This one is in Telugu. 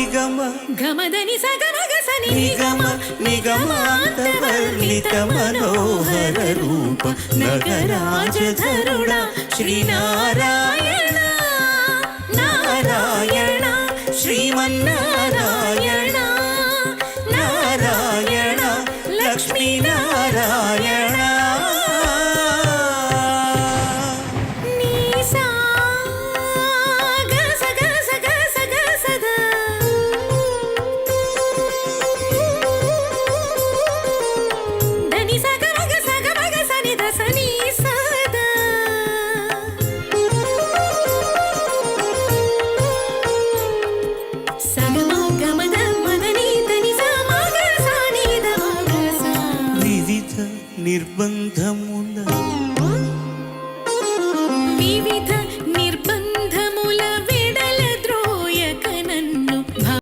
నిగమ గమదని సగమగసని నిగమ నిగమాంతవర్ణిత మనోహర రూప నగరాజధరుణ శ్రీనారాయణ నారాయణ శ్రీమన్నారాయణ నారాయణ లక్ష్మీనారాయణ నిర్బంధము